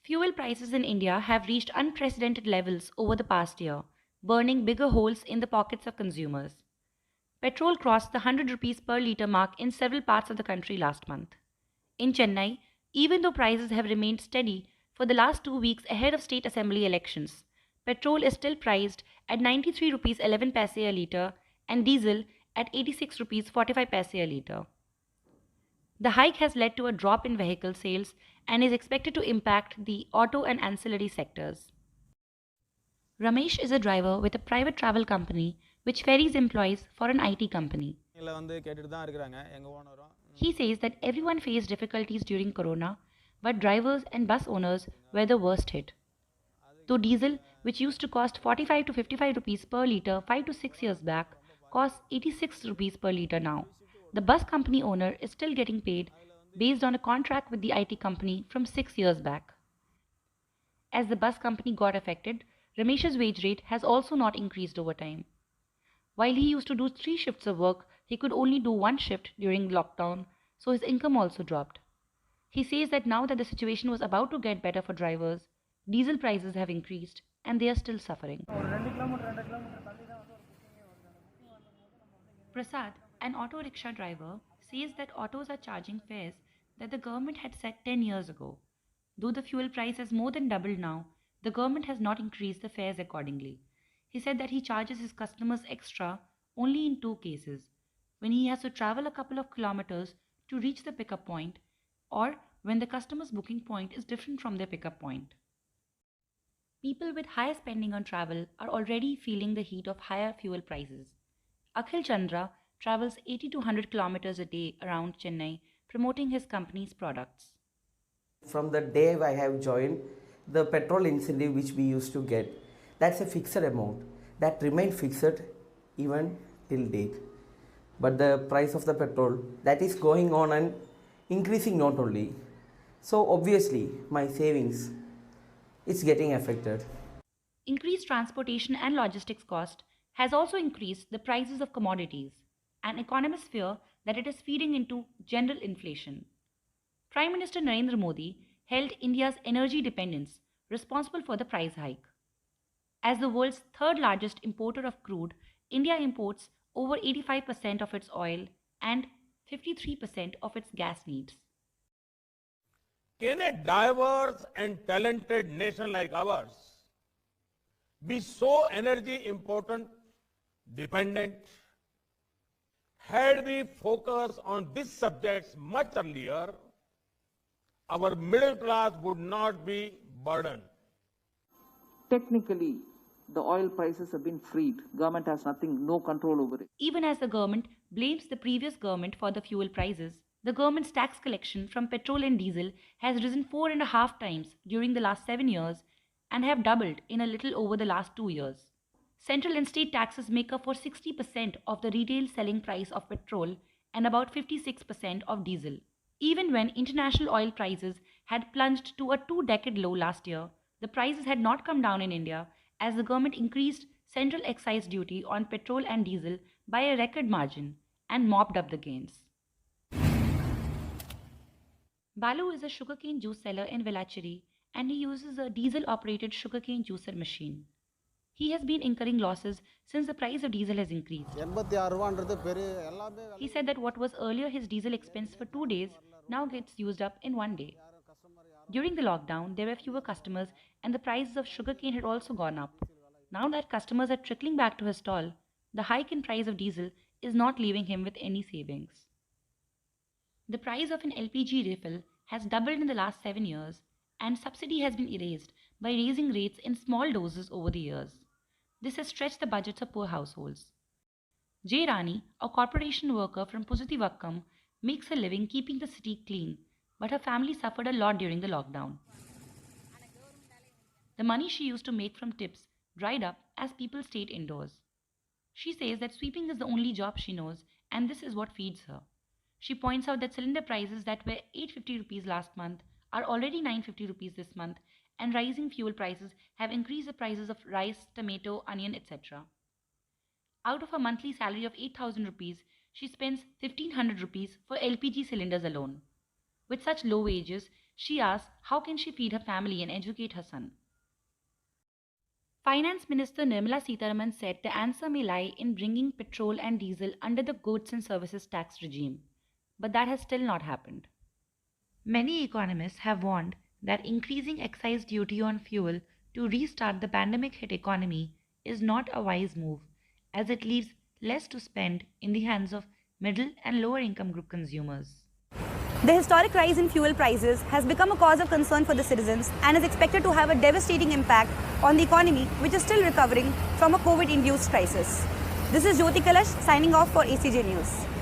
Fuel prices in India have reached unprecedented levels over the past year, burning bigger holes in the pockets of consumers. Petrol crossed the 100 rupees per litre mark in several parts of the country last month. In Chennai, even though prices have remained steady for the last 2 weeks ahead of state assembly elections, petrol is still priced at 93 rupees 11 paise a litre and diesel at 86 rupees 45 paise a litre. The hike has led to a drop in vehicle sales and is expected to impact the auto and ancillary sectors. Ramesh is a driver with a private travel company which ferries employees for an IT company. He says that everyone faced difficulties during Corona, but drivers and bus owners were the worst hit. Though diesel, which used to cost 45 to 55 rupees per litre 5 to 6 years back, costs 86 rupees per litre now. The bus company owner is still getting paid based on a contract with the IT company from 6 years back. As the bus company got affected, Ramesh's wage rate has also not increased over time. While he used to do 3 shifts of work, he could only do 1 shift during lockdown, so his income also dropped. He says that now that the situation was about to get better for drivers, diesel prices have increased and they are still suffering. Prasad, an auto rickshaw driver, says that autos are charging fares that the government had set 10 years ago. Though the fuel price has more than doubled now, the government has not increased the fares accordingly. He said that he charges his customers extra only in 2 cases, when he has to travel a couple of kilometers to reach the pickup point or when the customer's booking point is different from their pickup point. People with higher spending on travel are already feeling the heat of higher fuel prices. Akhil Chandra travels 80 to 100 kilometers a day around Chennai promoting his company's products. From the day I have joined, the petrol incentive which we used to get, that's a fixed amount that remained fixed even till date. But the price of the petrol that is going on and increasing not only. So obviously my savings is getting affected. Increased transportation and logistics cost has also increased the prices of commodities, and economists fear that it is feeding into general inflation. Prime Minister Narendra Modi held India's energy dependence responsible for the price hike. As the world's third largest importer of crude, India imports over 85% of its oil and 53% of its gas needs. Can a diverse and talented nation like ours be so energy important dependent? Had we focused on these subjects much earlier, our middle class would not be burdened. Technically, the oil prices have been freed. Government has no control over it. Even as the government blames the previous government for the fuel prices, the government's tax collection from petrol and diesel has risen 4.5 times during the last 7 years and have doubled in a little over the last 2 years. Central and state taxes make up for 60% of the retail selling price of petrol and about 56% of diesel. Even when international oil prices had plunged to a 2-decade low last year, the prices had not come down in India as the government increased central excise duty on petrol and diesel by a record margin and mopped up the gains. Balu is a sugarcane juice seller in Velachery and he uses a diesel-operated sugarcane juicer machine. He has been incurring losses since the price of diesel has increased. He said that what was earlier his diesel expense for 2 days now gets used up in 1 day. During the lockdown, there were fewer customers and the prices of sugarcane had also gone up. Now that customers are trickling back to his stall, the hike in price of diesel is not leaving him with any savings. The price of an LPG refill has doubled in the last 7 years and subsidy has been erased by raising rates in small doses over the years. This has stretched the budgets of poor households. J. Rani, a corporation worker from Pusutivakkam, makes a living keeping the city clean, but her family suffered a lot during the lockdown. The money she used to make from tips dried up as people stayed indoors. She says that sweeping is the only job she knows and this is what feeds her. She points out that cylinder prices that were 850 rupees last month are already 950 rupees this month and rising fuel prices have increased the prices of rice, tomato, onion, etc. Out of a monthly salary of 8,000 rupees, she spends 1,500 rupees for LPG cylinders alone. With such low wages, She asks how can she feed her family and educate her son. Finance Minister Nirmala Sitharaman said the answer may lie in bringing petrol and diesel under the goods and services tax regime, but that has still not happened. Many economists have warned that increasing excise duty on fuel to restart the pandemic-hit economy is not a wise move, as it leaves less to spend in the hands of middle and lower income group consumers. The historic rise in fuel prices has become a cause of concern for the citizens and is expected to have a devastating impact on the economy, which is still recovering from a COVID-induced crisis. This is Jyoti Kalash signing off for ACJ News.